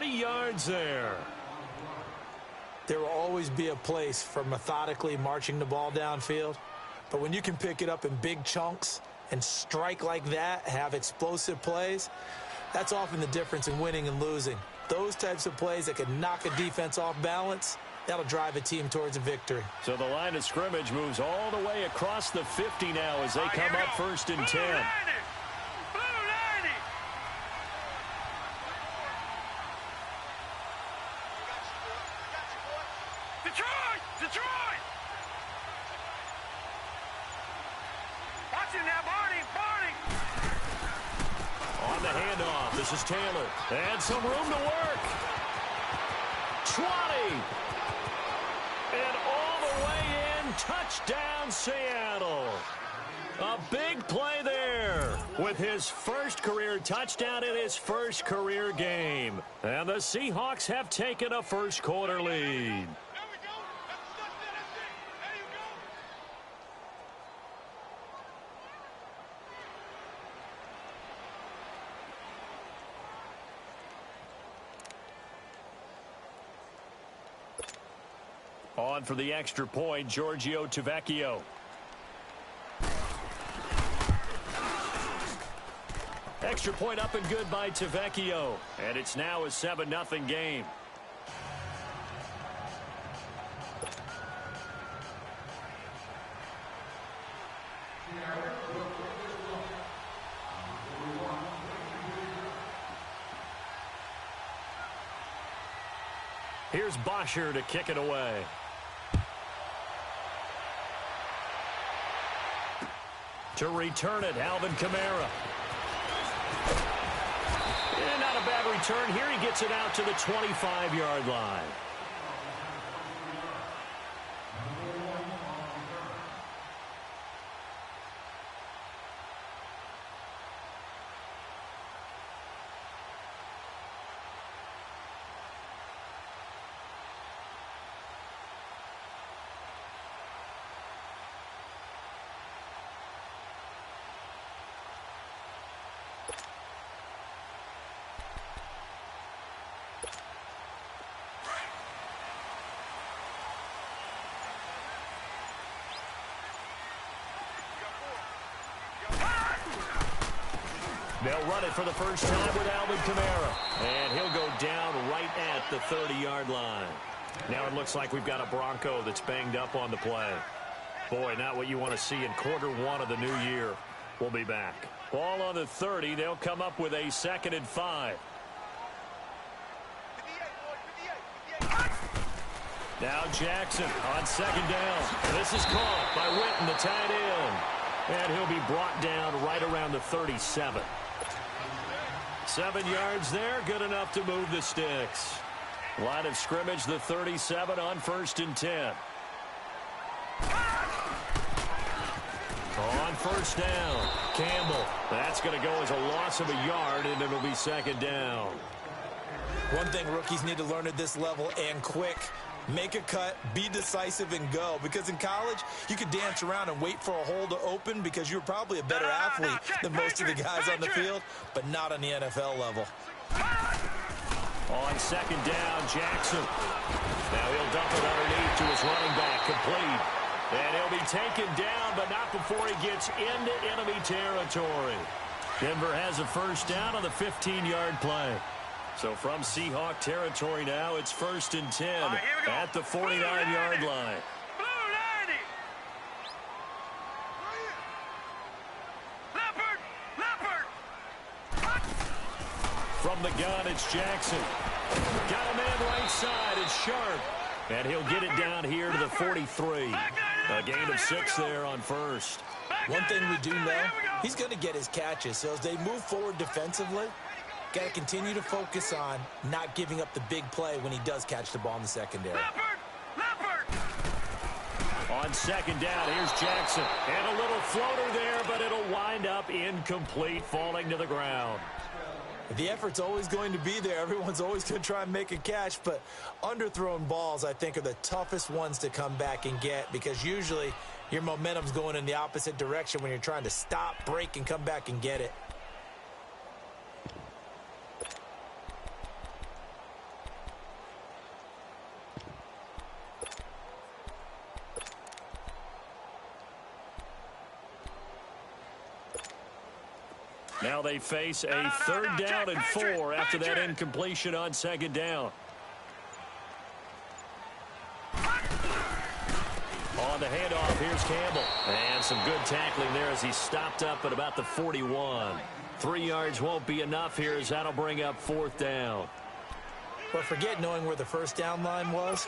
40 yards there. There will always be a place for methodically marching the ball downfield, but when you can pick it up in big chunks and strike like that, have explosive plays, that's often the difference in winning and losing. Those types of plays that can knock a defense off balance, that'll drive a team towards a victory. So the line of scrimmage moves all the way across the 50 now as they come up 1st and 10. Detroit! Watch it now, Barney! On the handoff, this is Taylor. And some room to work. 20. And all the way in, touchdown Seattle. A big play there with his first career touchdown in his first career game. And the Seahawks have taken a first quarter lead. On for the extra point, Giorgio Tavecchio. Extra point up and good by Tavecchio. And it's now a 7-0 game. Here's Bosher to kick it away. To return it, Alvin Kamara. And not a bad return. Here he gets it out to the 25-yard line. They'll run it for the first time with Alvin Kamara. And he'll go down right at the 30-yard line. Now it looks like we've got a Bronco that's banged up on the play. Boy, not what you want to see in quarter one of the new year. We'll be back. Ball on the 30. They'll come up with a 2nd and 5. Now Jackson on 2nd down. This is caught by Witten, the tight end. And he'll be brought down right around the 37. 7 yards there, good enough to move the sticks. Line of scrimmage, the 37 on 1st and 10. On 1st down, Campbell. That's going to go as a loss of a yard, and it'll be 2nd down. One thing rookies need to learn at this level, and quick, make a cut, be decisive, and go. Because in college, you could dance around and wait for a hole to open because you're probably a better athlete than most of the guys on the field, but not on the NFL level. On 2nd down, Jackson. Now he'll dump it underneath to his running back, complete. And he'll be taken down, but not before he gets into enemy territory. Denver has a first down on the 15-yard play. So from Seahawk territory now, it's 1st and 10 at the 49-yard line. From the gun, it's Jackson. Got a man right side. It's Sharp. And he'll get it down here to the 43. A gain of 6 there on 1st. One thing we do know, he's going to get his catches. So as they move forward defensively, got to continue to focus on not giving up the big play when he does catch the ball in the secondary. On 2nd down, here's Jackson. And a little floater there, but it'll wind up incomplete, falling to the ground. The effort's always going to be there. Everyone's always going to try and make a catch, but underthrown balls, I think, are the toughest ones to come back and get because usually your momentum's going in the opposite direction when you're trying to stop, break, and come back and get it. Now they face a third down and 4 after that incompletion on second down. On the handoff, here's Campbell. And some good tackling there as he stopped up at about the 41. 3 yards won't be enough here as that'll bring up fourth down. But forget knowing where the first down line was.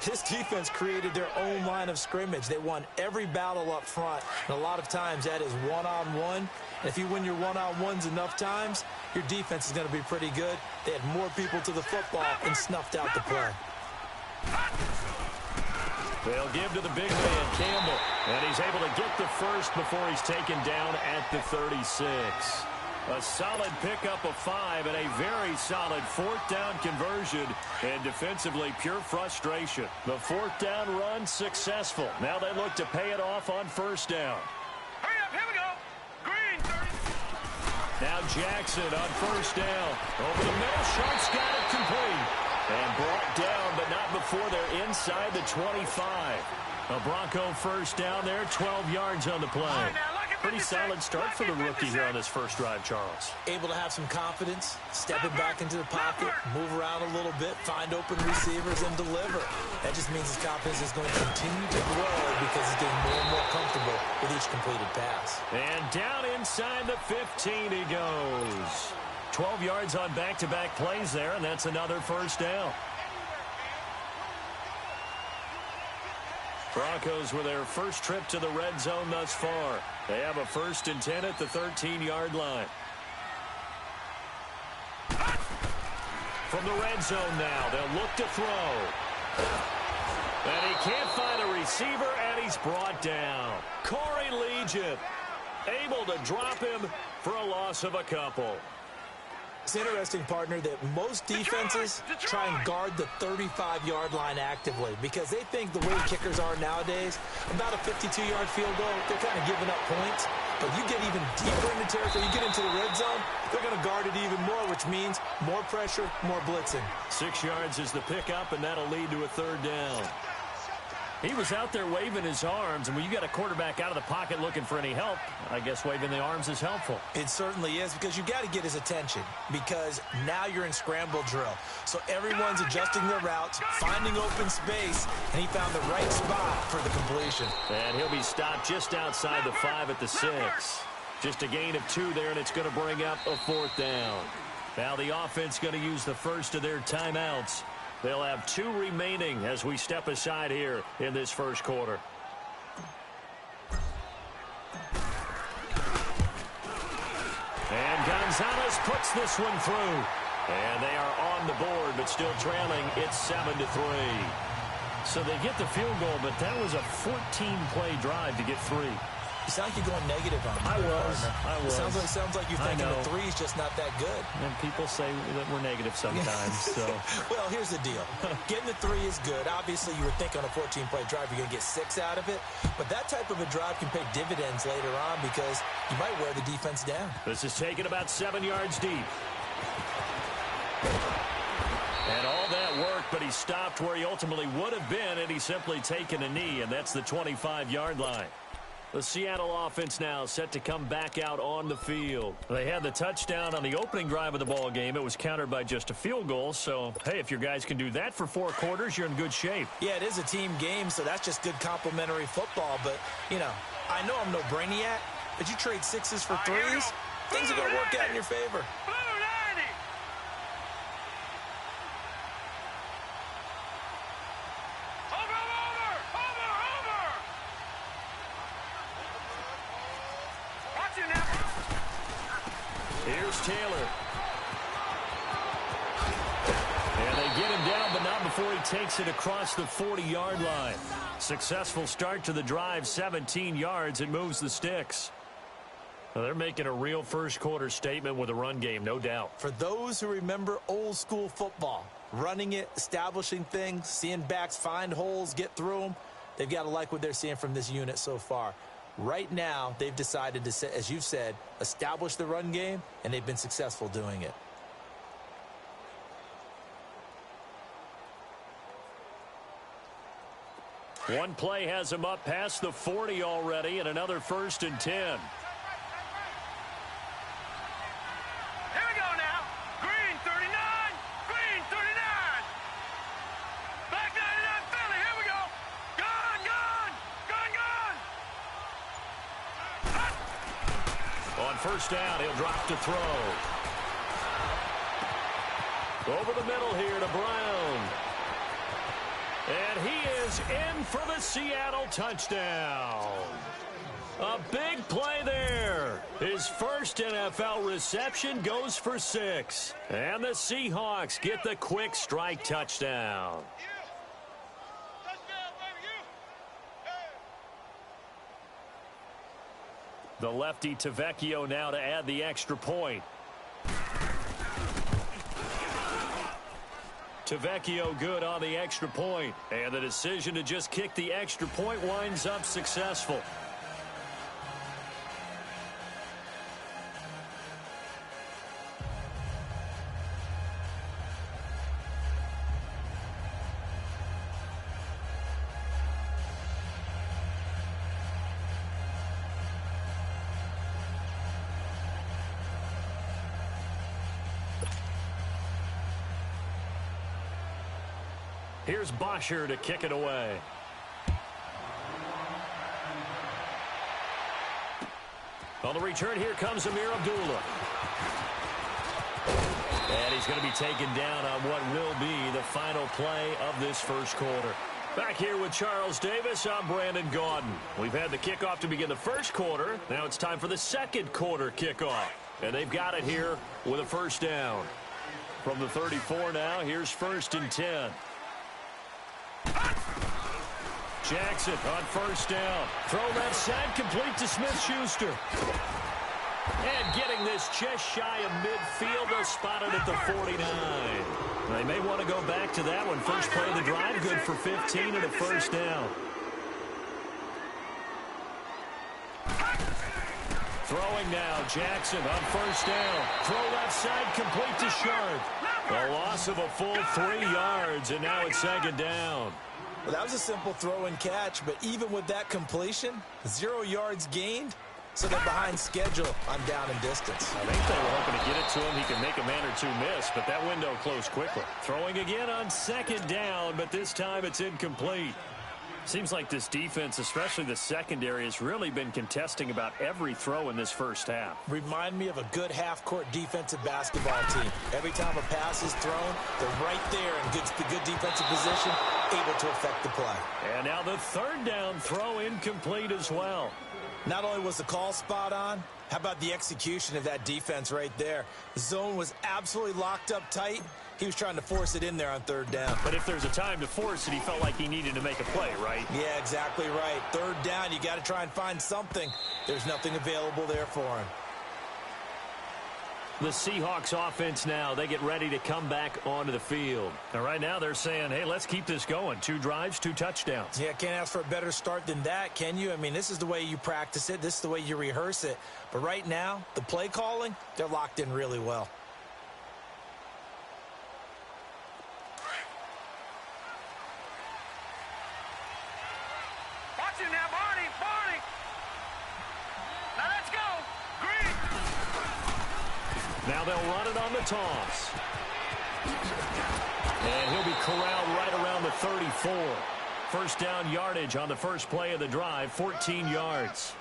This defense created their own line of scrimmage. They won every battle up front. And a lot of times that is one-on-one. And if you win your one-on-ones enough times, your defense is going to be pretty good. They had more people to the football and snuffed out the play. They'll give to the big man, Campbell. And he's able to get the first before he's taken down at the 36. A solid pickup of 5 and a very solid fourth down conversion. And defensively, pure frustration. The fourth down run successful. Now they look to pay it off on first down. Hurry up, here we go. Green, 30. Now Jackson on first down. Over the middle, Sharp's got it complete. And brought down, but not before they're inside the 25. A Bronco first down there, 12 yards on the play. Pretty solid start for the rookie here on this first drive, Charles. Able to have some confidence, stepping back into the pocket, move around a little bit, find open receivers, and deliver. That just means his confidence is going to continue to grow because he's getting more and more comfortable with each completed pass. And down inside the 15 he goes. 12 yards on back-to-back plays there, and that's another first down. Broncos with their first trip to the red zone thus far. They have a 1st and 10 at the 13-yard line. From the red zone now, they'll look to throw. And he can't find a receiver, and he's brought down. Corey Legion able to drop him for a loss of a couple. It's interesting, partner, that most defenses try and guard the 35-yard line actively because they think the way kickers are nowadays, about a 52-yard field goal, they're kind of giving up points. But you get even deeper in the territory, you get into the red zone, they're going to guard it even more, which means more pressure, more blitzing. 6 yards is the pickup, and that'll lead to a third down. He was out there waving his arms, and when you got a quarterback out of the pocket looking for any help, I guess waving the arms is helpful. It certainly is, because you got to get his attention, because now you're in scramble drill. So everyone's adjusting their routes, finding open space, and he found the right spot for the completion. And he'll be stopped just outside the 5 at the 6. Just a gain of 2 there, and it's going to bring up a fourth down. Now the offense going to use the first of their timeouts. They'll have 2 remaining as we step aside here in this first quarter. And Gonzalez puts this one through. And they are on the board, but still trailing. It's 7-3. So they get the field goal, but that was a 14-play drive to get 3. You sound like you're going negative on me. I was. Sounds like you're thinking the 3's just not that good. And people say that we're negative sometimes. So. Well, here's the deal. Getting the 3 is good. Obviously, you would think on a 14-play drive you're going to get 6 out of it. But that type of a drive can pay dividends later on because you might wear the defense down. This is taken about 7 yards deep. And all that work, but he stopped where he ultimately would have been, and he's simply taken a knee, and that's the 25-yard line. The Seattle offense now set to come back out on the field. They had the touchdown on the opening drive of the ball game. It was countered by just a field goal. So, hey, if your guys can do that for 4 quarters, you're in good shape. Yeah, it is a team game, so that's just good complimentary football. But, you know, I know I'm no brainiac, but you trade 6s for 3s, things are going to work out in your favor. Here's Taylor. And they get him down, but not before he takes it across the 40-yard line. Successful start to the drive, 17 yards. It moves the sticks. Well, they're making a real first-quarter statement with a run game, no doubt. For those who remember old-school football, running it, establishing things, seeing backs find holes, get through them, they've got to like what they're seeing from this unit so far. Right now, they've decided to, as you've said, establish the run game, and they've been successful doing it. One play has him up past the 40 already, and another 1st and 10. first down. He'll drop to throw. Over the middle here to Brown. And he is in for the Seattle touchdown. A big play there. His first NFL reception goes for 6. And the Seahawks get the quick strike touchdown. The lefty Tavecchio now to add the extra point. Tavecchio good on the extra point. And the decision to just kick the extra point winds up successful. Here's Bosher to kick it away. On the return, here comes Amir Abdullah. And he's going to be taken down on what will be the final play of this first quarter. Back here with Charles Davis, I'm Brandon Gaudin. We've had the kickoff to begin the first quarter. Now it's time for the second quarter kickoff. And they've got it here with a first down. From the 34 now, here's 1st and 10. Jackson on first down. Throw left side, complete to Smith-Schuster. And getting this just shy of midfield, they'll spot it at the 49. They may want to go back to that one. First play of the drive, good for 15 and a first down. Throwing now, Jackson on first down. Throw left side, complete to Sharp. A loss of a full 3 yards, and now it's second down. Well, that was a simple throw and catch, but even with that completion, 0 yards gained, so they're behind schedule on down and distance. I think they were hoping to get it to him. He can make a man or two miss, but that window closed quickly. Throwing again on second down, but this time it's incomplete. Seems like this defense, especially the secondary, has really been contesting about every throw in this first half. Remind me of a good half-court defensive basketball team. Every time a pass is thrown, they're right there in good defensive position, able to affect the play. And now the third down throw incomplete as well. Not only was the call spot on, how about the execution of that defense right there? The zone was absolutely locked up tight. He was trying to force it in there on third down. But if there's a time to force it, he felt like he needed to make a play, right? Yeah, exactly right. Third down, you got to try and find something. There's nothing available there for him. The Seahawks offense now, they get ready to come back onto the field. And right now they're saying, hey, let's keep this going. 2 drives, 2 touchdowns. Yeah, can't ask for a better start than that, can you? I mean, this is the way you practice it. This is the way you rehearse it. But right now, the play calling, they're locked in really well. Watch it now, Barney. Now let's go. Green. Now they'll run it on the toss. And he'll be corralled right around the 34. First down yardage on the first play of the drive, 14 yards.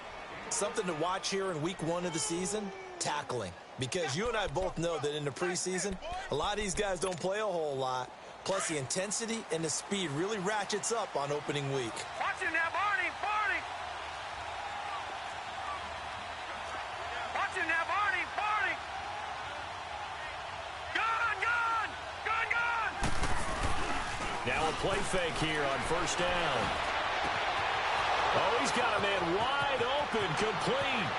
Something to watch here in week 1 of the season, tackling. Because you and I both know that in the preseason, a lot of these guys don't play a whole lot. Plus, the intensity and the speed really ratchets up on opening week. Watch it now, Barney. Watch it now, Barney. Gun. Now a play fake here on first down. Oh, he's got a man wide open, complete.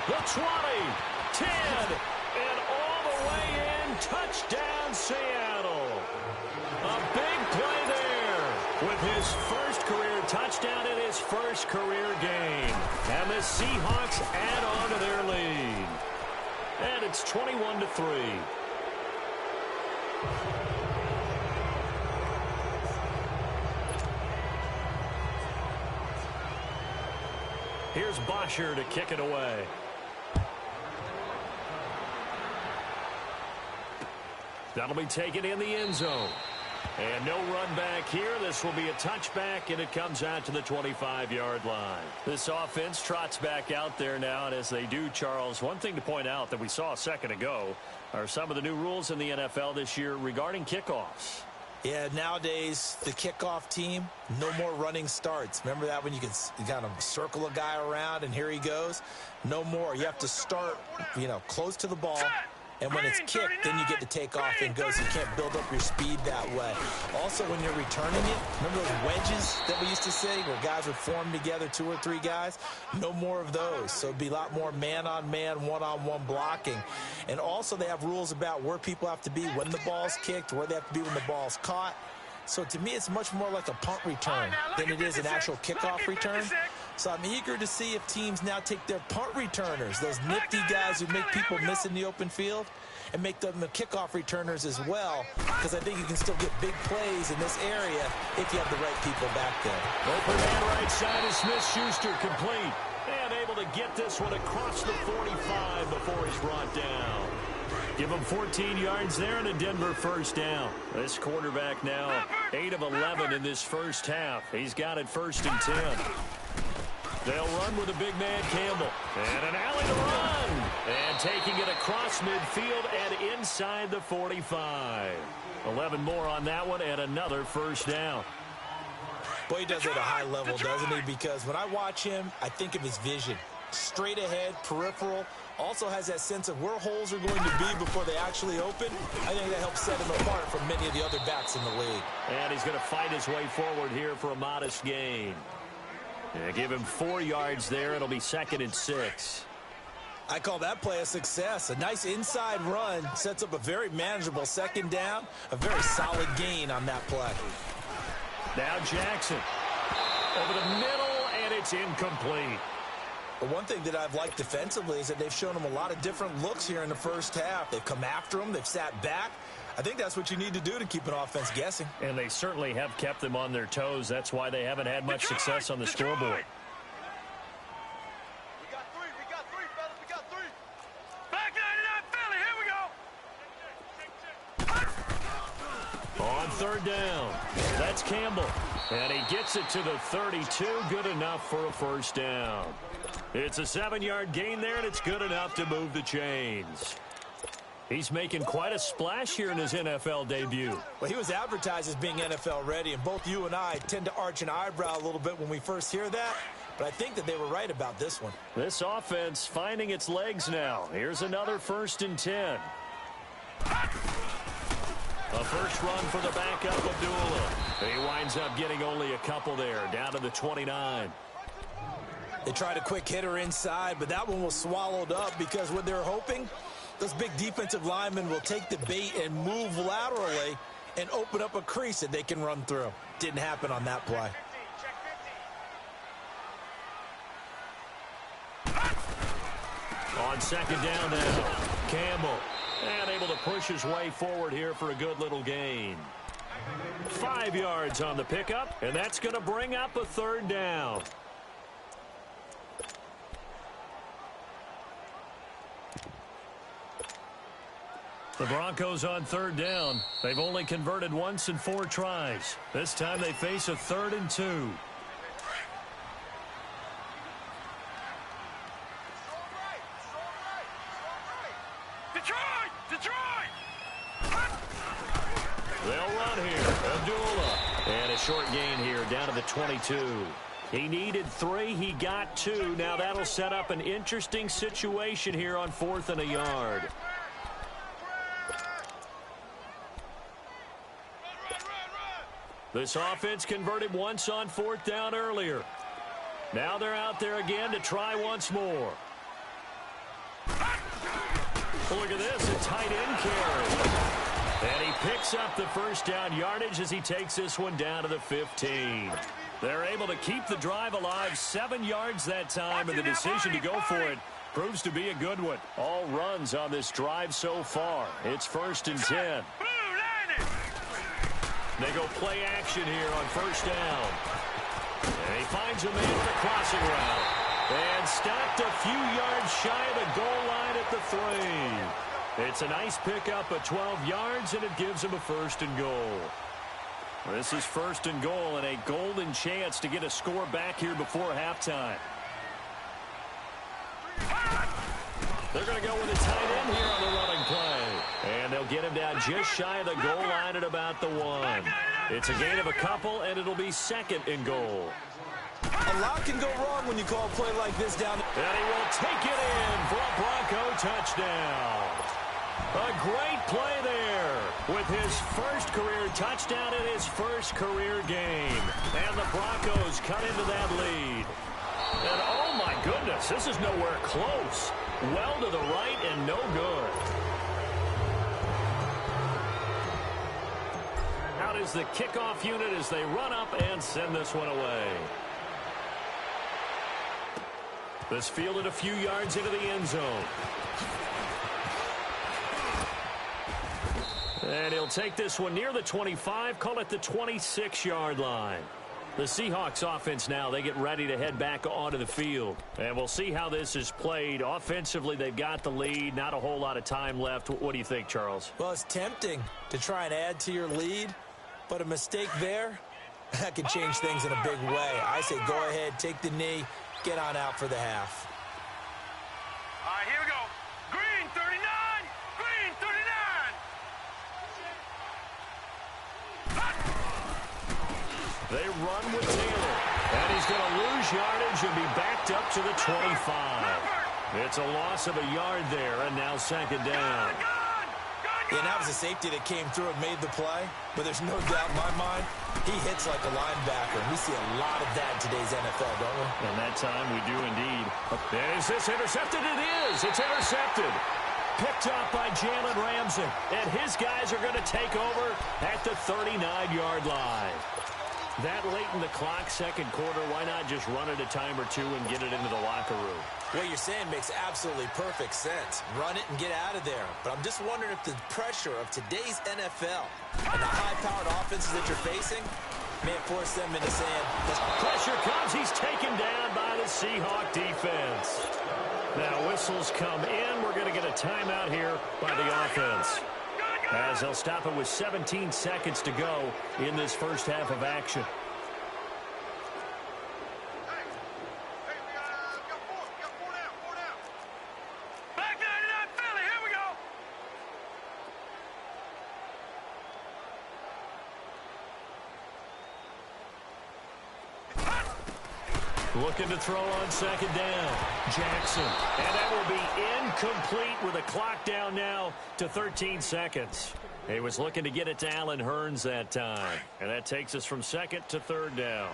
The 20, 10, and all the way in. Touchdown, Seattle. A big play there with his first career touchdown in his first career game. And the Seahawks add on to their lead. And it's 21-3. Here's Bosher to kick it away. That'll be taken in the end zone. And no run back here. This will be a touchback, and it comes out to the 25-yard line. This offense trots back out there now, and as they do, Charles, one thing to point out that we saw a second ago are some of the new rules in the NFL this year regarding kickoffs. Yeah, nowadays, the kickoff team, no more running starts. Remember that when you kind of circle a guy around and here he goes? No more. You have to start, close to the ball. And when it's kicked, then you get to take off and go, so you can't build up your speed that way. Also, when you're returning it, remember those wedges that we used to say where guys would form together, 2 or 3 guys? No more of those. So it'd be a lot more man-on-man, one-on-one blocking. And also they have rules about where people have to be when the ball's kicked, where they have to be when the ball's caught. So to me, it's much more like a punt return than it is an actual kickoff return. So I'm eager to see if teams now take their punt returners, those nifty guys who make people miss in the open field, and make them the kickoff returners as well, because I think you can still get big plays in this area if you have the right people back there. Open man right side is Smith-Schuster, complete. And able to get this one across the 45 before he's brought down. Give him 14 yards there and a Denver first down. This quarterback now 8 of 11 in this first half. He's got it 1st and 10. They'll run with a big man, Campbell. And an alley to run. And taking it across midfield and inside the 45. 11 more on that one and another first down. Boy, he does it at a high level, doesn't he? Because when I watch him, I think of his vision. Straight ahead, peripheral. Also has that sense of where holes are going to be before they actually open. I think that helps set him apart from many of the other backs in the league. And he's going to fight his way forward here for a modest gain. Give him 4 yards there. It'll be 2nd and 6. I call that play a success. A nice inside run sets up a very manageable 2nd down. A very solid gain on that play. Now Jackson. Over the middle, and it's incomplete. But one thing that I've liked defensively is that they've shown him a lot of different looks here in the first half. They've come after him. They've sat back. I think that's what you need to do to keep an offense guessing. And they certainly have kept them on their toes. That's why they haven't had much success on the scoreboard. We got 3, fellas, we got 3. Back 99, Philly, here we go. On 3rd down, that's Campbell. And he gets it to the 32, good enough for a first down. It's a 7-yard gain there, and it's good enough to move the chains. He's making quite a splash here in his NFL debut. Well, he was advertised as being NFL ready, and both you and I tend to arch an eyebrow a little bit when we first hear that. But I think that they were right about this one. This offense finding its legs now. Here's another 1st and 10. A first run for the backup, Abdullah. He winds up getting only a couple there, down to the 29. They tried a quick hitter inside, but that one was swallowed up because what they're hoping, those big defensive linemen will take the bait and move laterally and open up a crease that they can run through. Didn't happen on that play. On 2nd down now, Campbell. And able to push his way forward here for a good little gain. 5 yards on the pickup, and that's going to bring up a 3rd down. The Broncos on 3rd down. They've only converted once in 4 tries. This time they face a 3rd and 2. They'll run here. Abdullah. And a short gain here down to the 22. He needed 3. He got 2. Now that'll set up an interesting situation here on 4th and a yard. This offense converted once on 4th down earlier. Now they're out there again to try once more. Look at this, a tight end carry. And he picks up the first down yardage as he takes this one down to the 15. They're able to keep the drive alive, 7 yards that time, and the decision to go for it proves to be a good one. All runs on this drive so far. It's 1st and 10. They go play action here on 1st down. And he finds a man on the crossing route. And stopped a few yards shy of the goal line at the 3. It's a nice pickup of 12 yards, and it gives him a 1st and goal. This is 1st and goal and a golden chance to get a score back here before halftime. They're going to go with a tight end here on the running play. And they'll get him down just shy of the goal line at about the 1. It's a gain of a couple, and it'll be 2nd and goal. A lot can go wrong when you call a play like this down. And he will take it in for a Bronco touchdown. A great play there with his first career touchdown in his first career game. And the Broncos cut into that lead. And oh my goodness, this is nowhere close. Well to the right and no good. Out is the kickoff unit as they run up and send this one away. This fielded a few yards into the end zone. And he'll take this one near the 25, call it the 26-yard line. The Seahawks offense now, they get ready to head back onto the field. And we'll see how this is played. Offensively, they've got the lead. Not a whole lot of time left. What do you think, Charles? Well, it's tempting to try and add to your lead, but a mistake there, that could change things in a big way. I say go ahead, take the knee, get on out for the half. All right, here we go. Green 39. Green 39. They run with Taylor, and he's going to lose yardage and be backed up to the 25. It's a loss of a yard there, and now 2nd down. Yeah, that was a safety that came through and made the play, but there's no doubt in my mind, he hits like a linebacker. We see a lot of that in today's NFL, don't we? And that time we do indeed. Is this intercepted? It is. It's intercepted. Picked up by Jalen Ramsey, and his guys are going to take over at the 39-yard line. That late in the clock, 2nd quarter, why not just run it a time or two and get it into the locker room? What you're saying makes absolutely perfect sense. Run it and get out of there. But I'm just wondering if the pressure of today's NFL and the high-powered offenses that you're facing may force them into saying, pressure comes. He's taken down by the Seahawk defense. Now whistles come in. We're going to get a timeout here by the offense, as they'll stop it with 17 seconds to go in this first half of action. Back 99 Philly, here we go. Looking to throw on 2nd down. Jackson. And that will be incomplete with a clock down now to 13 seconds. He was looking to get it to Allen Hurns that time. And that takes us from 2nd to 3rd down.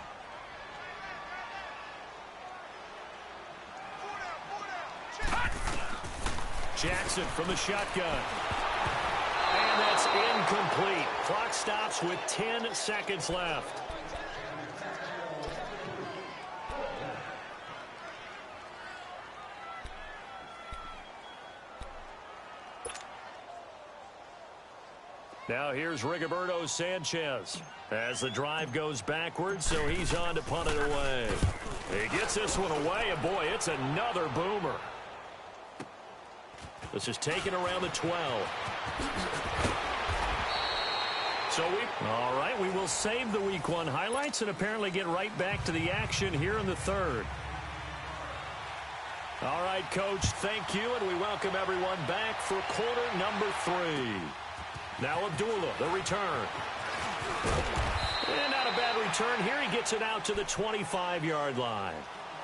Jackson from the shotgun. And that's incomplete. Clock stops with 10 seconds left. Now here's Rigoberto Sanchez as the drive goes backwards, so he's on to punt it away. He gets this one away, and boy, it's another boomer. This is taken around the 12. All right, we will save the Week 1 highlights and apparently get right back to the action here in the 3rd. All right, Coach, thank you, and we welcome everyone back for quarter number 3. Now Abdullah, the return. And not a bad return here. He gets it out to the 25-yard line.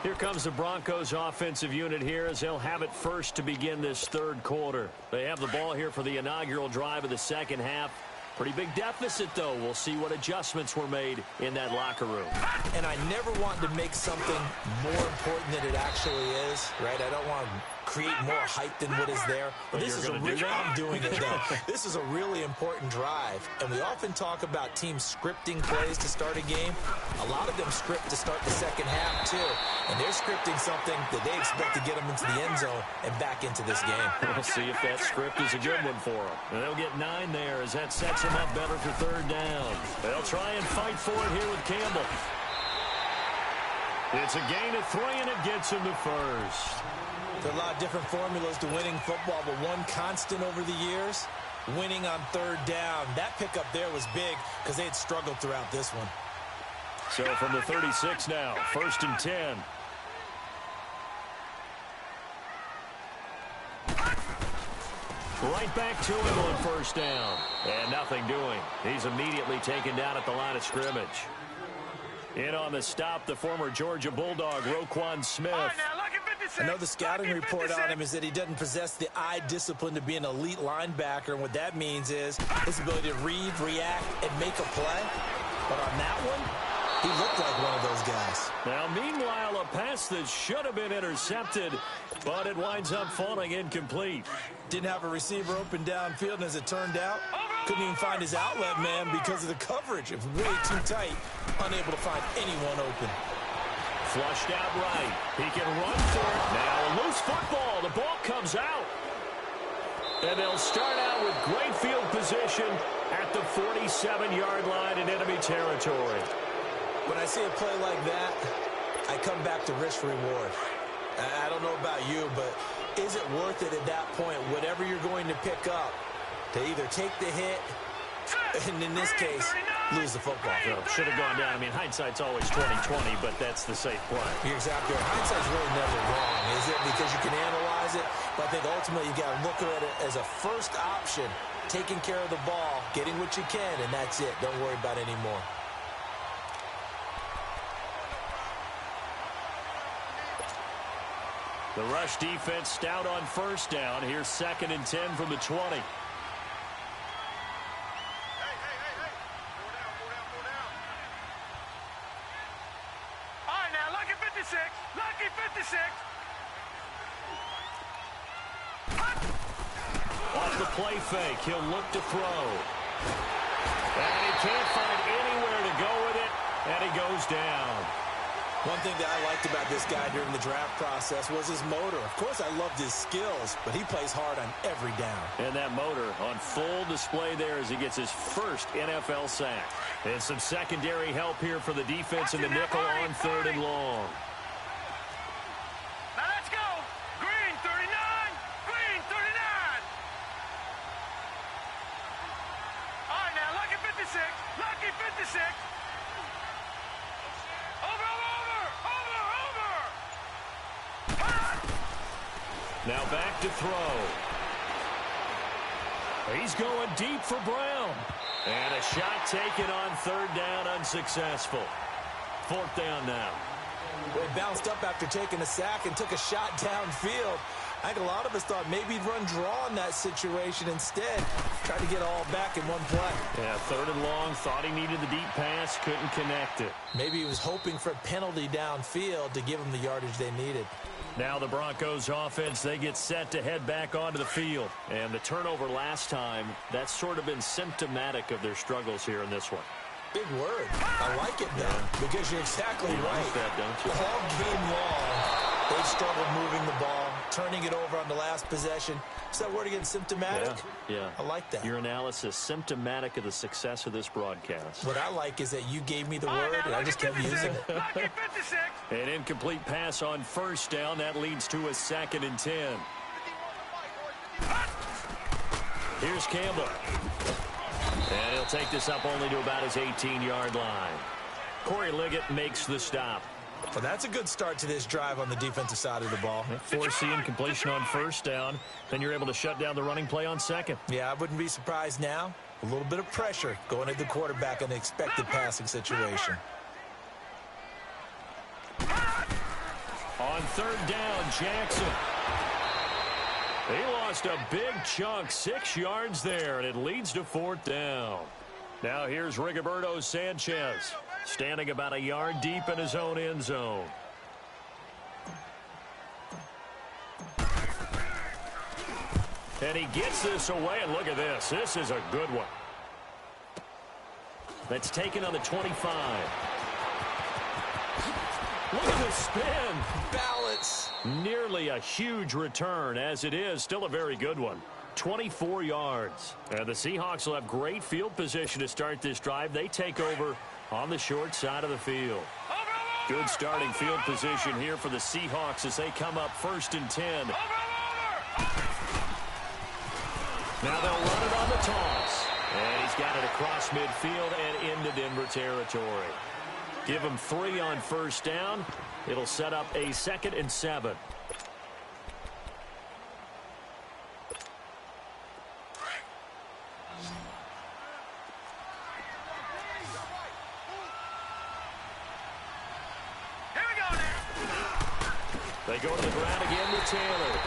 Here comes the Broncos offensive unit here as they'll have it first to begin this 3rd quarter. They have the ball here for the inaugural drive of the 2nd half. Pretty big deficit, though. We'll see what adjustments were made in that locker room. And I never want to make something more important than it actually is, right? I don't want to create more hype than what is there. But this is I'm doing it, though. This is a really important drive. And we often talk about teams scripting plays to start a game. A lot of them script to start the 2nd half, too. And they're scripting something that they expect to get them into the end zone and back into this game. We'll see if that script is a good one for them. And they'll get 9 there as that sets them up better for 3rd down. They'll try and fight for it here with Campbell. It's a gain of 3, and it gets him to first. There are a lot of different formulas to winning football, but one constant over the years winning on third down. That pickup there was big because they had struggled throughout this one. So from the 36 now, 1st and 10. Right back to him on 1st down. And nothing doing. He's immediately taken down at the line of scrimmage. In on the stop, the former Georgia Bulldog, Roquan Smith. I know the scouting report on him is that he doesn't possess the eye discipline to be an elite linebacker, and what that means is his ability to read, react, and make a play. But on that one, he looked like one of those guys. Now, meanwhile, a pass that should have been intercepted, but it winds up falling incomplete. Didn't have a receiver open downfield, and as it turned out, couldn't even find his outlet man because of the coverage. It was way too tight, unable to find anyone open. Flushed out right. He can run for it. Now a loose football. The ball comes out. And they'll start out with great field position at the 47-yard line in enemy territory. When I see a play like that, I come back to risk-reward. I don't know about you, but is it worth it at that point, whatever you're going to pick up, to either take the hit, and in this case, lose the football? So, should have gone down. I mean, hindsight's always 20/20, but that's the safe play. You're exactly right. Hindsight's really never wrong, is it? Because you can analyze it, but I think ultimately you got to look at it as a first option, taking care of the ball, getting what you can, and that's it. Don't worry about it anymore. The rush defense stout on 1st down. Here's 2nd and 10 from the 20. Lucky 56. Off the play fake, he'll look to throw. And he can't find anywhere to go with it, and he goes down. One thing that I liked about this guy during the draft process was his motor. Of course, I loved his skills, but he plays hard on every down. And that motor on full display there as he gets his first NFL sack. And some secondary help here for the defense in the nickel on 3rd and long. Now let's go. Green 39. Green 39. All right, now lucky 56. Lucky 56. Now back to throw. He's going deep for Brown. And a shot taken on 3rd down, unsuccessful. 4th down now. Well, he bounced up after taking a sack and took a shot downfield. I think a lot of us thought maybe he'd run draw in that situation instead. Tried to get it all back in one play. Yeah, 3rd and long, thought he needed the deep pass, couldn't connect it. Maybe he was hoping for a penalty downfield to give him the yardage they needed. Now the Broncos offense, they get set to head back onto the field. And the turnover last time, that's sort of been symptomatic of their struggles here in this one. Big word. I like it, though, because you're exactly right. Like that, don't you? All game long, they've struggled moving the ball, turning it over on the last possession. Is that word again, symptomatic? Yeah. I like that. Your analysis, symptomatic of the success of this broadcast. What I like is that you gave me the word, and I just kept using it. Lucky 56. An incomplete pass on 1st down. That leads to a 2nd and 10. Here's Campbell. And he'll take this up only to about his 18-yard line. Corey Liggett makes the stop. Well, that's a good start to this drive on the defensive side of the ball. Forcing completion on 1st down. Then you're able to shut down the running play on 2nd. Yeah, I wouldn't be surprised now. A little bit of pressure going at the quarterback in an expected passing situation. On 3rd down, Jackson. He lost a big chunk, 6 yards there, and it leads to 4th down. Now here's Rigoberto Sanchez, standing about a yard deep in his own end zone. And he gets this away, and look at this. This is a good one. That's taken on the 25. Look at the spin. Balance. Nearly a huge return, as it is. Still a very good one. 24 yards. And the Seahawks will have great field position to start this drive. They take over on the short side of the field. Good starting field position here for the Seahawks as they come up 1st and 10. Now they'll run it on the toss. And he's got it across midfield and into Denver territory. Give him 3 on first down. It'll set up a 2nd and 7. They go to the ground again with Taylor.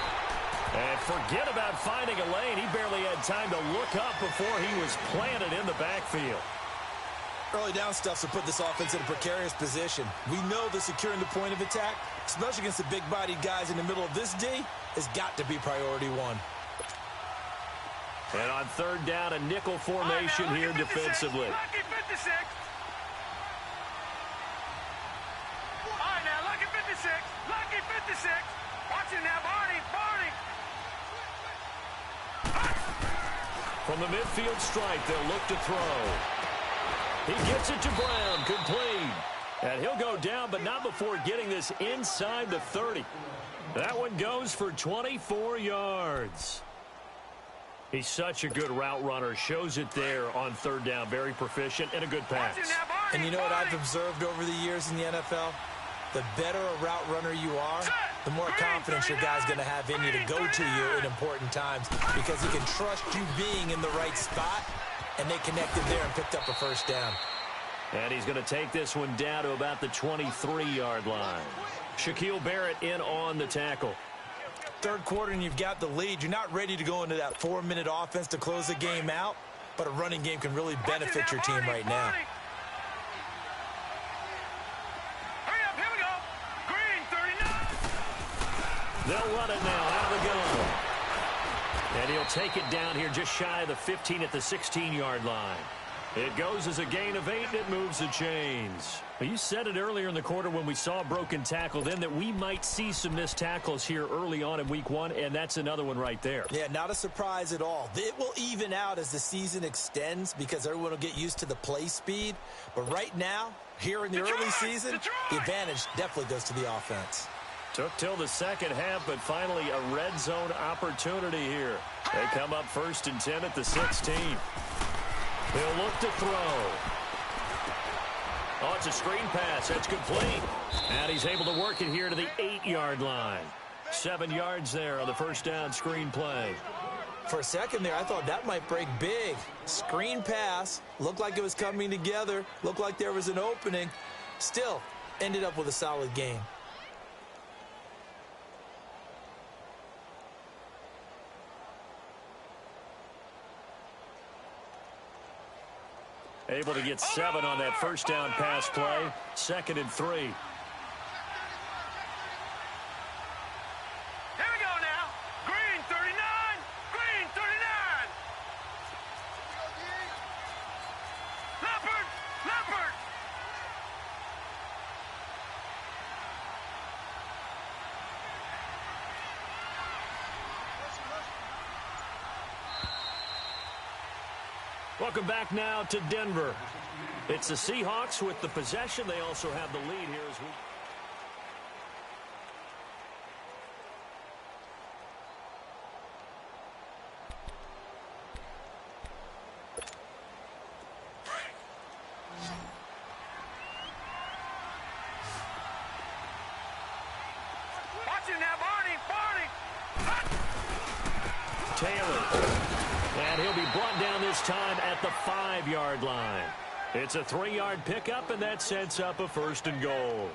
And forget about finding a lane. He barely had time to look up before he was planted in the backfield. Early down stuff to put this offense in a precarious position. We know that securing the point of attack, especially against the big-bodied guys in the middle of this D, has got to be priority 1. And on 3rd down, a nickel formation here defensively. Lucky 56. All right, now, lucky 56. Lucky 56. Watch it now, Barney. From the midfield stripe, they'll look to throw. He gets it to Brown, complete. And he'll go down, but not before getting this inside the 30. That one goes for 24 yards. He's such a good route runner. Shows it there on 3rd down. Very proficient and a good pass. And you know what I've observed over the years in the NFL? The better a route runner you are, the more confidence your guy's going to have in you to go to you in important times because he can trust you being in the right spot, and they connected there and picked up a first down. And he's going to take this one down to about the 23-yard line. Shaquille Barrett in on the tackle. 3rd quarter and you've got the lead. You're not ready to go into that 4-minute offense to close the game out, but a running game can really benefit your team right now. Hurry up, here we go. Green, 39. They'll run it now out of the gun. And he'll take it down here just shy of the 15 at the 16-yard line. It goes as a gain of 8, and it moves the chains. Well, you said it earlier in the quarter when we saw a broken tackle then that we might see some missed tackles here early on in week 1, and that's another one right there. Yeah, not a surprise at all. It will even out as the season extends because everyone will get used to the play speed. But right now, here in the early season, the advantage definitely goes to the offense. Took till the 2nd half, but finally a red zone opportunity here. They come up 1st and 10 at the 16. They'll look to throw. Oh, it's a screen pass. That's complete. And he's able to work it here to the 8-yard line. 7 yards there on the first down screen play. For a second there, I thought that might break big. Screen pass. Looked like it was coming together. Looked like there was an opening. Still, ended up with a solid game. Able to get 7 on that first down pass play. 2nd and 3. Here we go now. Green, 39. Green, 39. Leopard. Welcome back now to Denver. It's the Seahawks with the possession. They also have the lead here as we... Watch it now, Barney. Taylor. And he'll be brought down this time at the 5-yard line. It's a 3-yard pickup, and that sets up a 1st and goal.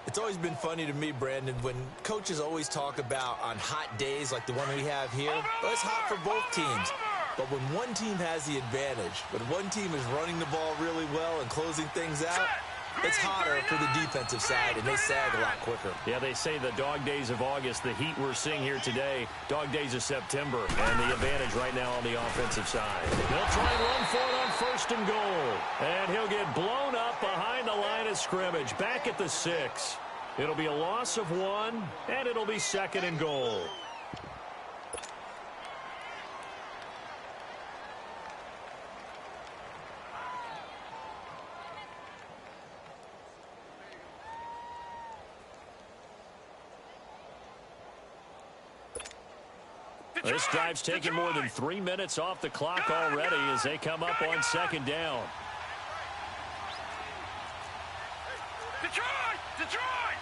It's always been funny to me, Brandon, when coaches always talk about on hot days like the one we have here. Well, it's hot for both teams. But when one team has the advantage, when one team is running the ball really well and closing things out, it's hotter for the defensive side, and they sag a lot quicker. Yeah, they say the dog days of August, the heat we're seeing here today, dog days of September, and the advantage right now on the offensive side. They'll try and run for it on 1st and goal. And he'll get blown up behind the line of scrimmage, back at the 6. It'll be a loss of 1, and it'll be 2nd and goal. This drive's taken more than 3 minutes off the clock already as they come up on second down. Detroit! Detroit!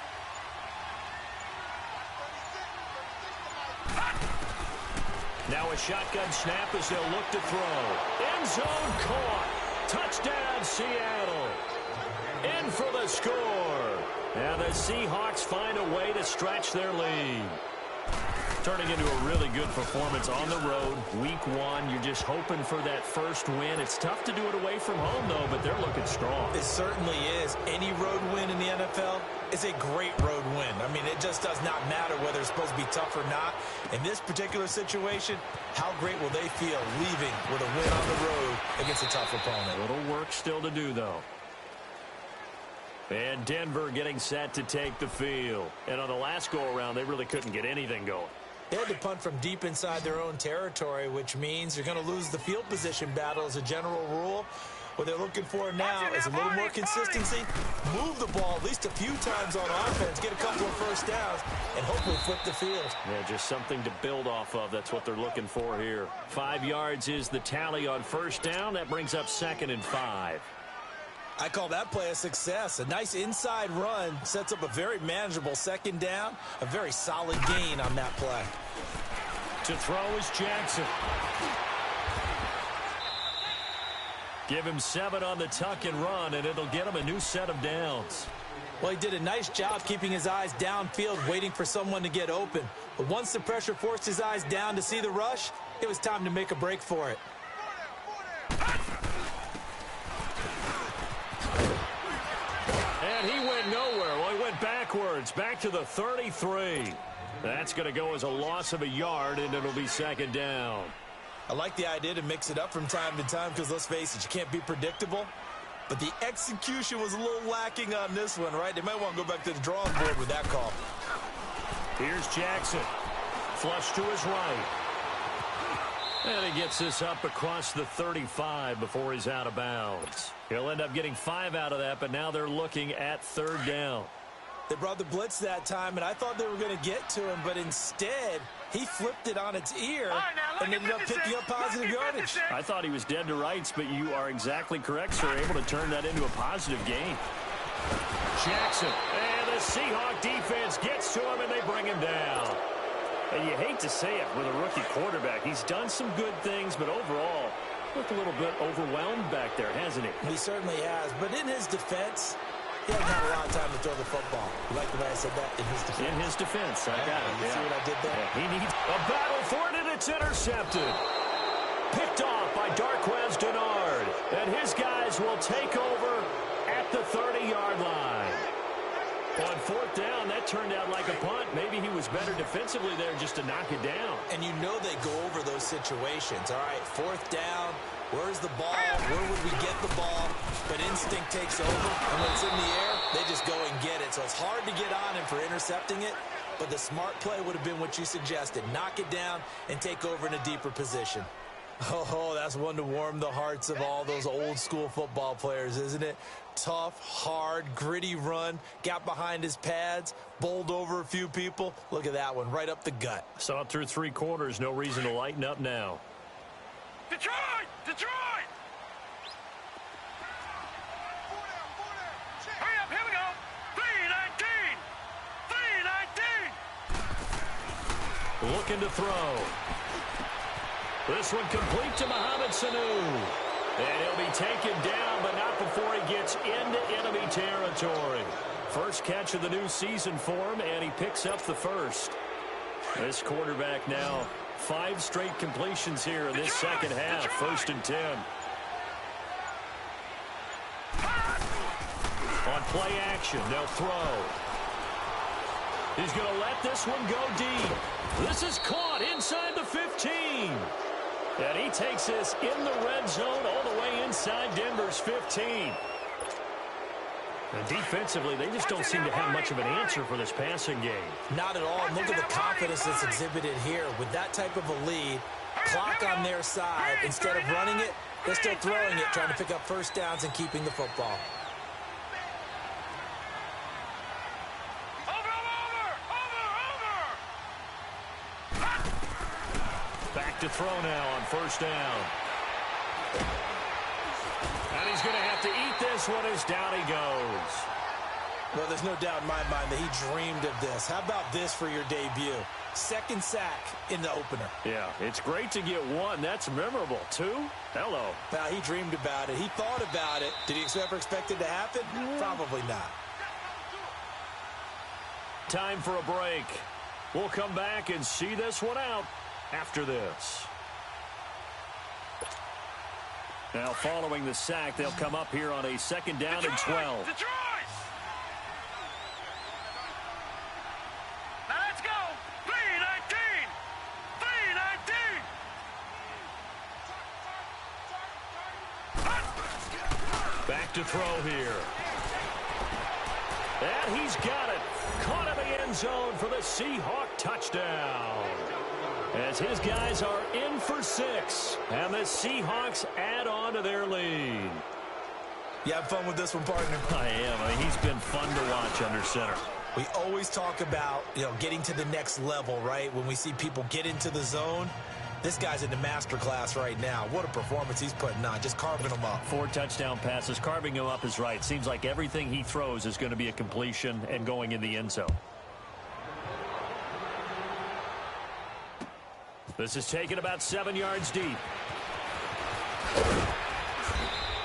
Now a shotgun snap as they'll look to throw. End zone caught. Touchdown, Seattle. In for the score. Now the Seahawks find a way to stretch their lead. Turning into a really good performance on the road. Week 1, you're just hoping for that first win. It's tough to do it away from home, though, but they're looking strong. It certainly is. Any road win in the NFL is a great road win. I mean, it just does not matter whether it's supposed to be tough or not. In this particular situation, how great will they feel leaving with a win on the road against a tough opponent? A little work still to do, though. And Denver getting set to take the field. And on the last go-around, they really couldn't get anything going. They had to punt from deep inside their own territory, which means you're going to lose the field position battle as a general rule. What they're looking for now is a little more consistency. Move the ball at least a few times on offense, get a couple of first downs, and hopefully flip the field. Yeah, just something to build off of. That's what they're looking for here. 5 yards is the tally on first down. That brings up 2nd and 5. I call that play a success. A nice inside run sets up a very manageable second down. A very solid gain on that play. To throw is Jackson. Give him 7 on the tuck and run, and it'll get him a new set of downs. Well, he did a nice job keeping his eyes downfield, waiting for someone to get open. But once the pressure forced his eyes down to see the rush, it was time to make a break for it. And he went nowhere. Well, he went backwards, back to the 33. That's going to go as a loss of a yard, and it'll be 2nd down. I like the idea to mix it up from time to time because, let's face it, you can't be predictable. But the execution was a little lacking on this one, right? They might want to go back to the drawing board with that call. Here's Jackson. Flush to his right. And he gets this up across the 35 before he's out of bounds. He'll end up getting 5 out of that, but now they're looking at 3rd down. They brought the blitz that time, and I thought they were going to get to him, but instead he flipped it on its ear and ended up picking up positive yardage. I thought he was dead to rights, but you are exactly correct, sir. Able to turn that into a positive gain. Jackson, and the Seahawk defense gets to him, and they bring him down. And you hate to say it with a rookie quarterback. He's done some good things, but overall, looked a little bit overwhelmed back there, hasn't he? He certainly has, but in his defense, he hasn't had a lot of time to throw the football. You like the way I said that? In his defense. In his defense, I got it. You see what I did there? Yeah, he needs a battle for it, and it's intercepted. Picked off by Darquez Denard. And his guys will take over at the 30-yard line. On 4th down, that turned out like a punt. Maybe he was better defensively there just to knock it down. And you know they go over those situations. All right, 4th down. Where's the ball? Where would we get the ball? But instinct takes over, and when it's in the air, they just go and get it. So it's hard to get on him for intercepting it, but the smart play would have been what you suggested. Knock it down and take over in a deeper position. Oh, that's one to warm the hearts of all those old-school football players, isn't it? Tough, hard, gritty run, got behind his pads, bowled over a few people. Look at that one, right up the gut. Saw it through 3 quarters, no reason to lighten up now. Detroit! Detroit! Hurry up, here we go! 319! 319! Looking to throw. This one complete to Mohamed Sanu. And he'll be taken down, but not before he gets into enemy territory. First catch of the new season for him, and he picks up the first. This quarterback now 5 straight completions here in this second half. 1st and 10. On play action, they'll throw. He's going to let this one go deep. This is caught inside the 15. And he takes this in the red zone all the way inside Denver's 15. And defensively, they just don't seem to have much of an answer for this passing game. Not at all. And look at the confidence that's exhibited here. With that type of a lead, clock on their side, instead of running it, they're still throwing it, trying to pick up first downs and keeping the football. to throw now on first down. And he's going to have to eat this one as down he goes. Well, there's no doubt in my mind that he dreamed of this. How about this for your debut? Second sack in the opener. Yeah, it's great to get one. That's memorable. Two? Hello. Now, he dreamed about it. He thought about it. Did he ever expect it to happen? Probably not. Time for a break. We'll come back and see this one out after this. Now, following the sack, they'll come up here on a second down and 12. Detroit! Now let's go. 3-19. 3-19. Back to throw here. And he's got it. Caught in the end zone for the Seahawk touchdown. As his guys are in for 6. And the Seahawks add on to their lead. You have fun with this one, partner? I am. I mean, he's been fun to watch under center. We always talk about, getting to the next level, right? When we see people get into the zone, this guy's in the master class right now. What a performance he's putting on, just carving them up. 4 touchdown passes. Carving him up is right. Seems like everything he throws is going to be a completion and going in the end zone. This is taken about 7 yards deep.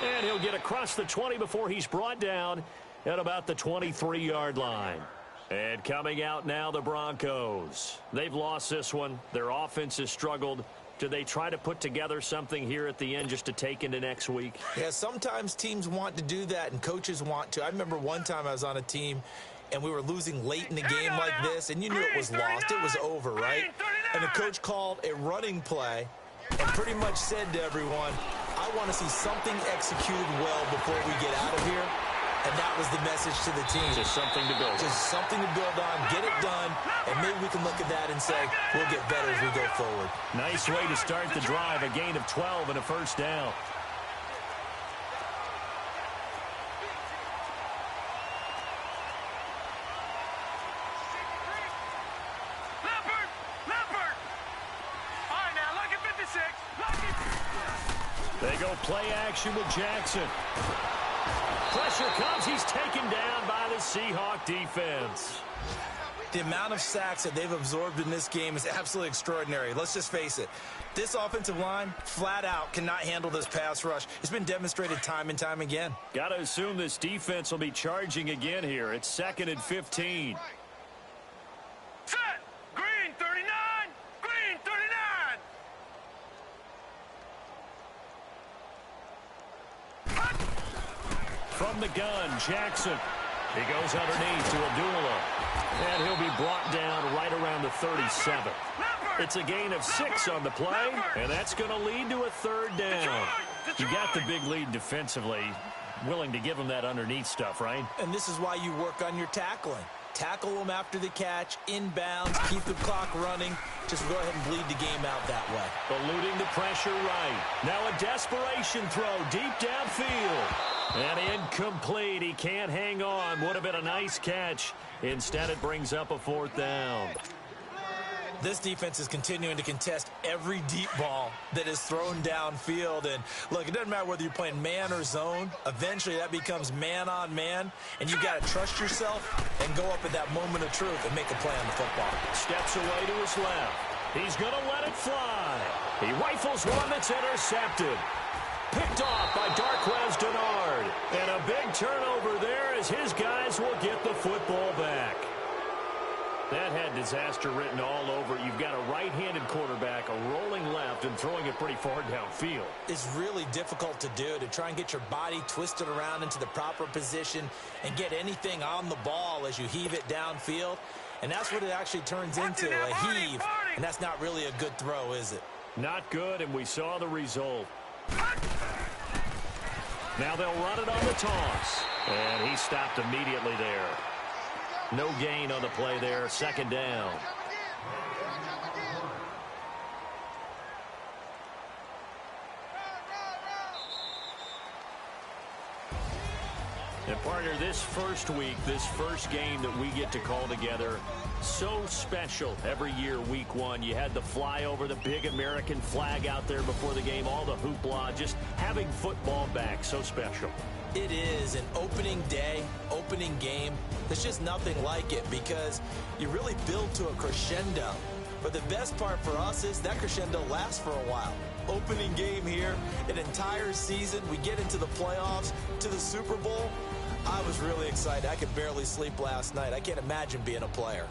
And he'll get across the 20 before he's brought down at about the 23-yard line. And coming out now, the Broncos. They've lost this one. Their offense has struggled. Do they try to put together something here at the end just to take into next week? Yeah, sometimes teams want to do that and coaches want to. I remember one time I was on a team and we were losing late in the game like this, and you knew it was lost. It was over, right? And the coach called a running play and pretty much said to everyone, I want to see something executed well before we get out of here. And that was the message to the team. Just something to build. Just something to build on, get it done, and maybe we can look at that and say, we'll get better as we go forward. Nice way to start the drive, a gain of 12 and a first down. Leopard! All right, now, look at 56. They go play action with Jackson. Pressure comes. He's taken down by the Seahawk defense. The amount of sacks that they've absorbed in this game is absolutely extraordinary. Let's just face it. This offensive line, flat out, cannot handle this pass rush. It's been demonstrated time and time again. Got to assume this defense will be charging again here. It's 2nd and 15. Set! Green 39! Green 39! From the gun, Jackson. He goes underneath to Abdullah. And he'll be brought down right around the 37. It's a gain of 6 on the play, and that's going to lead to a 3rd down. You got the big lead defensively. Willing to give him that underneath stuff, right? And this is why you work on your tackling. Tackle them after the catch, inbounds, keep the clock running. Just go ahead and bleed the game out that way. Eluding the pressure right. Now a desperation throw deep downfield. And incomplete. He can't hang on. Would have been a nice catch. Instead, it brings up a 4th down. This defense is continuing to contest every deep ball that is thrown downfield. And, look, it doesn't matter whether you're playing man or zone. Eventually, that becomes man-on-man. And you've got to trust yourself and go up at that moment of truth and make a play on the football. Steps away to his left. He's going to let it fly. He rifles one that's intercepted. Picked off by Darquez Denard. And a big turnover there as his guys will get the football back. That had disaster written all over it. You've got a right-handed quarterback, a rolling left, and throwing it pretty far downfield. It's really difficult to do, to try and get your body twisted around into the proper position and get anything on the ball as you heave it downfield. And that's what it actually turns into, a heave. And that's not really a good throw, is it? Not good, and we saw the result. Now they'll run it on the toss. And he stopped immediately there. No gain on the play there. 2nd down. And partner, this first week, this first game that we get to call together, so special every year, week one. You had the flyover, the big American flag out there before the game, all the hoopla, just having football back, so special. It is an opening day, opening game. There's just nothing like it because you really build to a crescendo. But the best part for us is that crescendo lasts for a while. Opening game here, an entire season, we get into the playoffs, to the Super Bowl. I was really excited. I could barely sleep last night. I can't imagine being a player.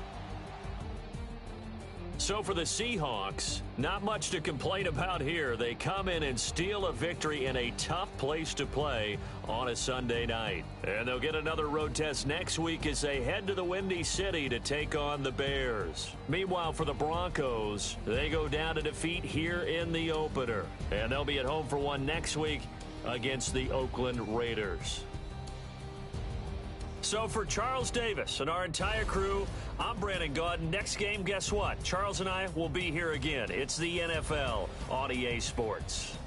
So for the Seahawks, not much to complain about here. They come in and steal a victory in a tough place to play on a Sunday night. And they'll get another road test next week as they head to the Windy City to take on the Bears. Meanwhile, for the Broncos, they go down to defeat here in the opener. And they'll be at home for one next week against the Oakland Raiders. So for Charles Davis and our entire crew, I'm Brandon Gaudin. Next game, guess what? Charles and I will be here again. It's the NFL on EA Sports.